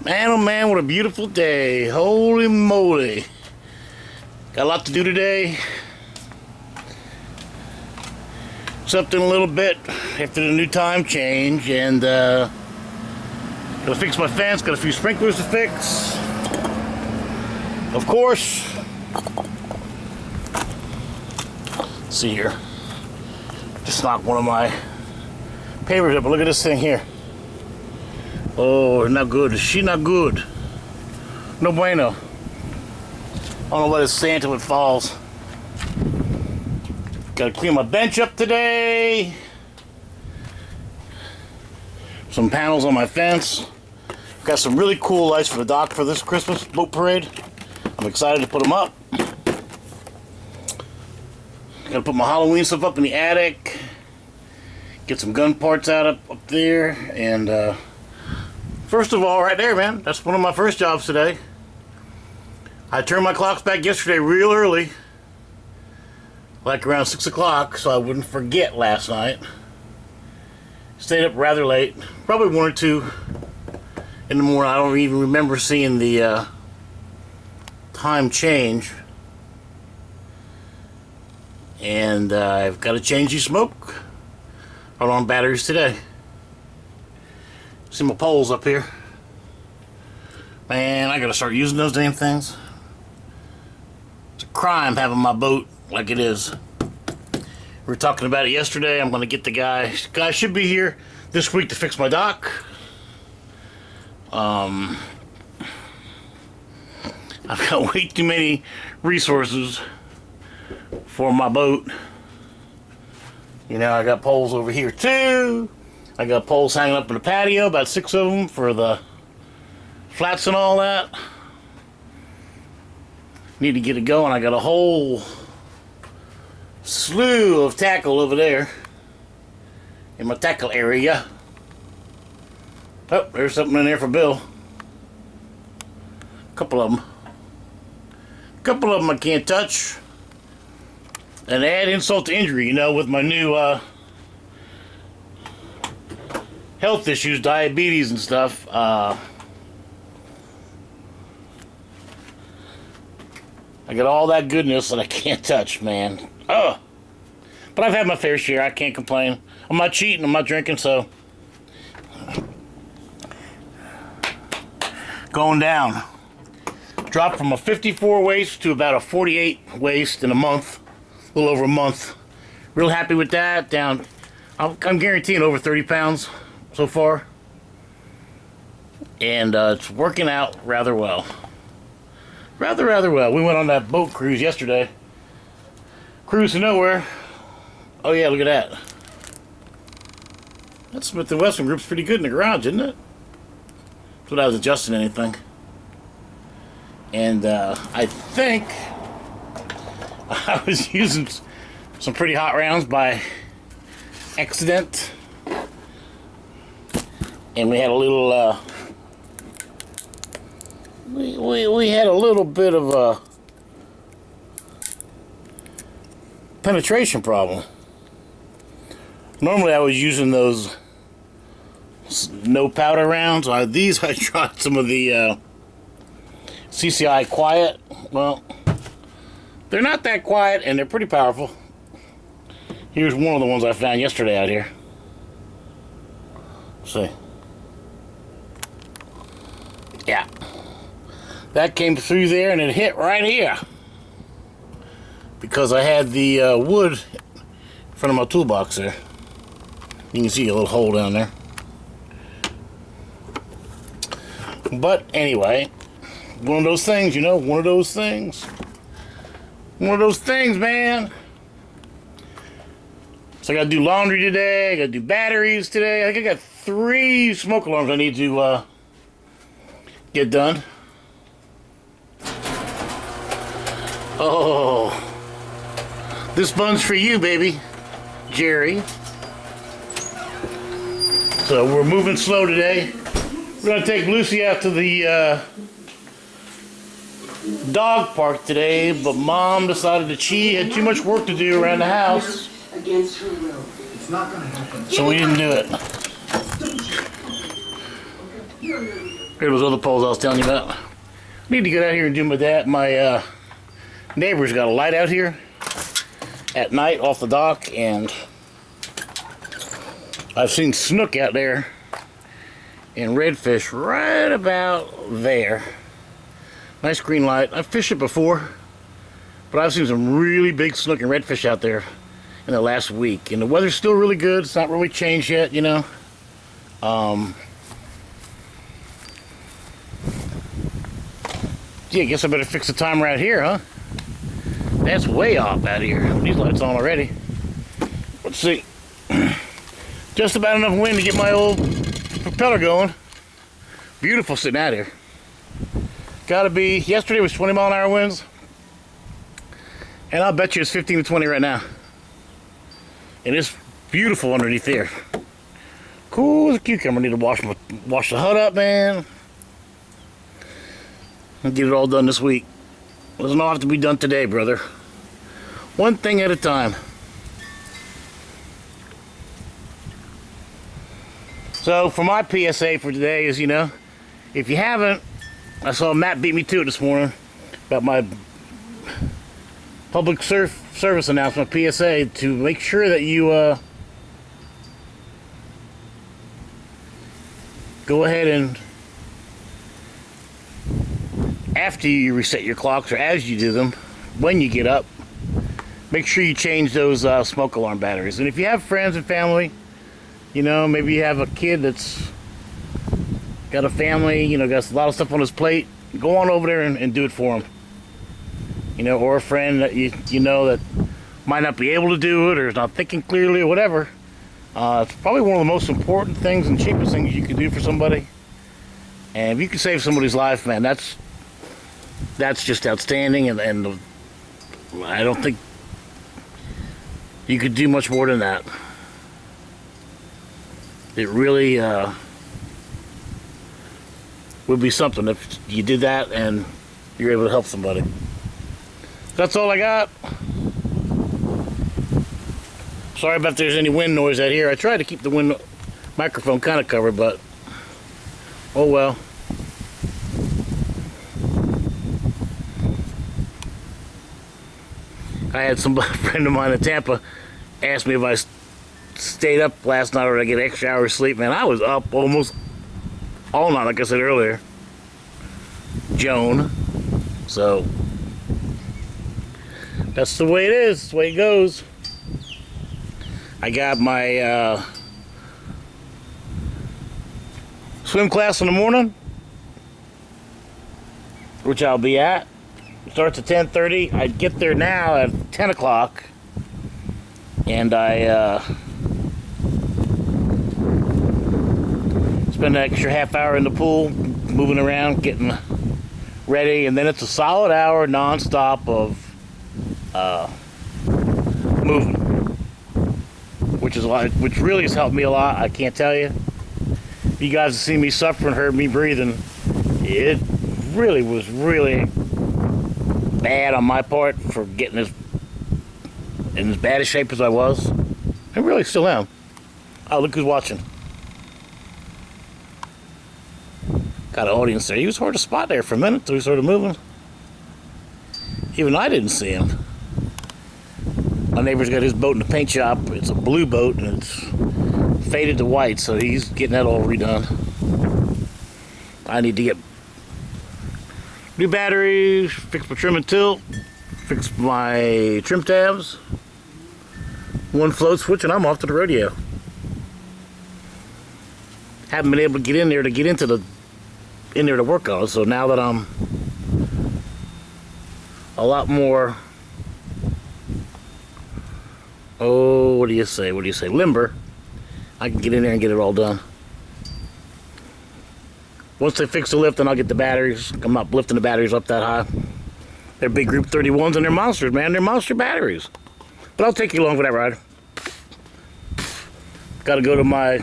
Man, oh man, what a beautiful day. Holy moly. Got a lot to do today. Slept in a little bit after the new time change, and gotta fix my fence, got a few sprinklers to fix. Of course. Let's see here. Just knocked one of my papers up, but look at this thing here. Oh, not good. She not good. No bueno. I don't know what it's saying till it falls. Gotta clean my bench up today. Some panels on my fence. Got some really cool lights for the dock for this Christmas boat parade. I'm excited to put them up. Gotta put my Halloween stuff up in the attic. Get some gun parts out up there. And first of all, right there, man, that's one of my first jobs today. I turned my clocks back yesterday real early, like around 6 o'clock, so I wouldn't forget last night. Stayed up rather late, probably 1 or 2 in the morning. I don't even remember seeing the time change. And I've got to change the smoke out on batteries today. See my poles up here. Man, I gotta start using those damn things. It's a crime having my boat like it is. We were talking about it yesterday. I'm gonna get the guy. Guy should be here this week to fix my dock. I've got way too many resources for my boat. You know, I got poles over here too. I got poles hanging up in the patio, about 6 of them for the flats and all that. Need to get it going. I got a whole slew of tackle over there in my tackle area. Oh, there's something in there for Bill. A couple of them. A couple of them I can't touch. And add insult to injury, you know, with my new health issues, diabetes and stuff. I got all that goodness that I can't touch, man. Oh, but I've had my fair share. I can't complain. I'm not cheating. I'm not drinking, so going down. Dropped from a 54 waist to about a 48 waist in a month. A little over a month. Real happy with that. Down, I'm guaranteeing over 30 pounds so far, and it's working out rather well. Rather well. We went on that boat cruise yesterday. Cruise to nowhere. Oh yeah, look at that. That Smith & Wesson group's pretty good in the garage, isn't it? That's what I was adjusting anything. And I think I was using some pretty hot rounds by accident, and we had a little we had a little bit of a penetration problem. Normally I was using those no powder rounds. These I tried some of the CCI quiet. Well, they're not that quiet, and they're pretty powerful. Here's one of the ones I found yesterday out here. Let's see. Yeah. That came through there, and it hit right here. Because I had the wood in front of my toolbox there. You can see a little hole down there. But anyway, one of those things, you know, one of those things. One of those things, man. So I gotta do laundry today, I gotta do batteries today. I think I got 3 smoke alarms I need to get done. Oh, this bun's for you, baby, Jerry. So we're moving slow today. We're gonna take Lucy out to the dog park today, but Mom decided that she had too much work to do around the house. Against her will. It's not gonna happen. So we didn't do it. Here are those other poles I was telling you about. Need to get out here and do my neighbor's got a light out here at night off the dock, and I've seen snook out there and redfish right about there. Nice green light. I've fished it before, but I've seen some really big snook and redfish out there in the last week, and the weather's still really good. It's not really changed yet, you know. Gee, I guess I better fix the timer out here, huh? That's way off out here. These lights on already. Let's see. Just about enough wind to get my old propeller going. Beautiful sitting out here. Gotta be, yesterday was 20-mile-an-hour winds. And I'll bet you it's 15 to 20 right now. And it's beautiful underneath there. Cool as a cucumber. Need to wash the hut up, man. And get it all done this week. Doesn't all have to be done today, brother. One thing at a time. So for my PSA for today is, you know, if you haven't, I saw Matt beat me to it this morning about my public service announcement, PSA, to make sure that you go ahead and, after you reset your clocks, or as you do them, when you get up, make sure you change those smoke alarm batteries. And if you have friends and family, you know, maybe you have a kid that's got a family, you know, got a lot of stuff on his plate, go on over there and do it for them. You know, or a friend that you know that might not be able to do it, or is not thinking clearly, or whatever. It's probably one of the most important things and cheapest things you can do for somebody. And if you can save somebody's life, man, that's just outstanding, and I don't think you could do much more than that. It really would be something if you did that and you're able to help somebody. That's all I got. Sorry about if there's any wind noise out here. I tried to keep the wind microphone kind of covered, but oh well. I had some friend of mine in Tampa ask me if I stayed up last night or did I get an extra hour of sleep. Man, I was up almost all night, like I said earlier. Joan. So that's the way it is. That's the way it goes. I got my swim class in the morning, which I'll be at. It starts at 10:30. I get there now at 10 o'clock, and I spend an extra half hour in the pool, moving around, getting ready, and then it's a solid hour non-stop of moving, which is a lot, which really has helped me a lot. I can't tell you. You guys have seen me suffering, heard me breathing. It really was really bad on my part for getting in as bad a shape as I was. I really still am. Oh, look who's watching. Got an audience there. He was hard to spot there for a minute till he started moving. Even I didn't see him. My neighbor's got his boat in the paint shop. It's a blue boat and it's faded to white, so he's getting that all redone. I need to get new batteries, fix my trim and tilt, fix my trim tabs, one float switch, and I'm off to the rodeo. Haven't been able to get in there to work on it, so now that I'm a lot more, what do you say, limber, I can get in there and get it all done. Once they fix the lift, then I'll get the batteries. I'm not lifting the batteries up that high. They're big Group 31s and they're monsters, man. They're monster batteries. But I'll take you along for that ride. Got to go to my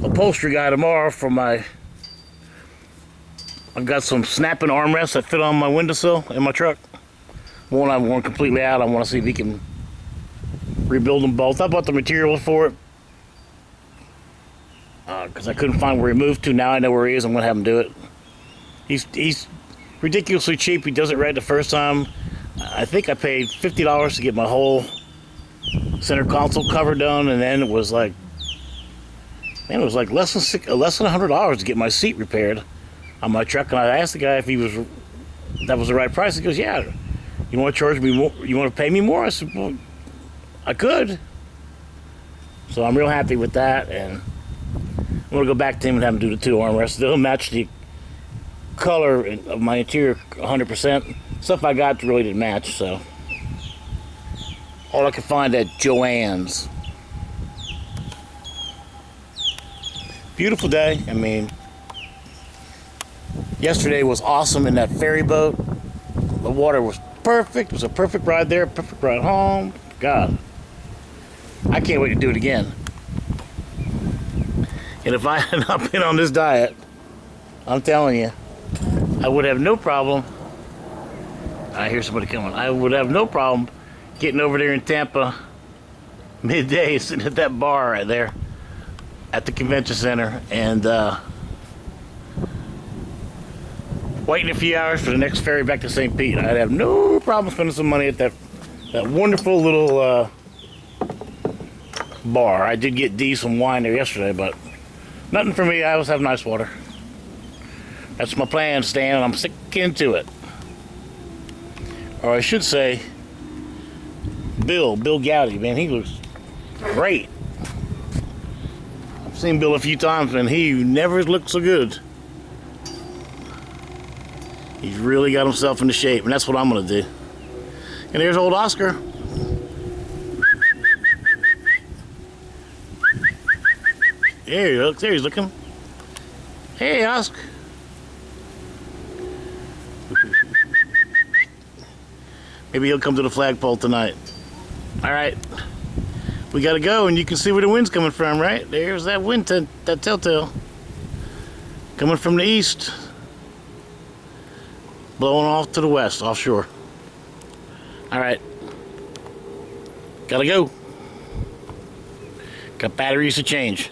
upholstery guy tomorrow for my... I've got some snapping armrests that fit on my windowsill in my truck. One I've worn completely out. I want to see if he can rebuild them both. I bought the materials for it. Because I couldn't find where he moved to. Now I know where he is. I'm going to have him do it. He's ridiculously cheap. He does it right the first time. I think I paid $50 to get my whole center console cover done, and then it was like, man, it was like less than $100 to get my seat repaired on my truck. And I asked the guy if that was the right price. He goes, "Yeah, you want to charge me more? You want to pay me more?" I said, "Well, I could." So I'm real happy with that, and I'm gonna go back to him and have him do the 2 armrests. They'll match the color of my interior 100%. Stuff I got really didn't match, so all I could find at Joann's. Beautiful day. I mean, yesterday was awesome in that ferry boat. The water was perfect. It was a perfect ride there, perfect ride home. God, I can't wait to do it again. And if I had not been on this diet, I'm telling you, I would have no problem. I hear somebody coming. I would have no problem getting over there in Tampa midday, sitting at that bar right there at the convention center, and waiting a few hours for the next ferry back to St. Pete. I'd have no problem spending some money at that wonderful little bar. I did get D some wine there yesterday, but nothing for me. I always have nice water. That's my plan, Stan, and I'm sticking to it. Or I should say, Bill Gowdy, man, he looks great. I've seen Bill a few times, and he never looked so good. He's really got himself into shape, and that's what I'm gonna do. And there's old Oscar. There he looks. There he's looking. Hey, Oscar. Maybe he'll come to the flagpole tonight. All right, we gotta go, and you can see where the wind's coming from, right? There's that wind, that telltale, coming from the east, blowing off to the west, offshore. All right, gotta go. Got batteries to change.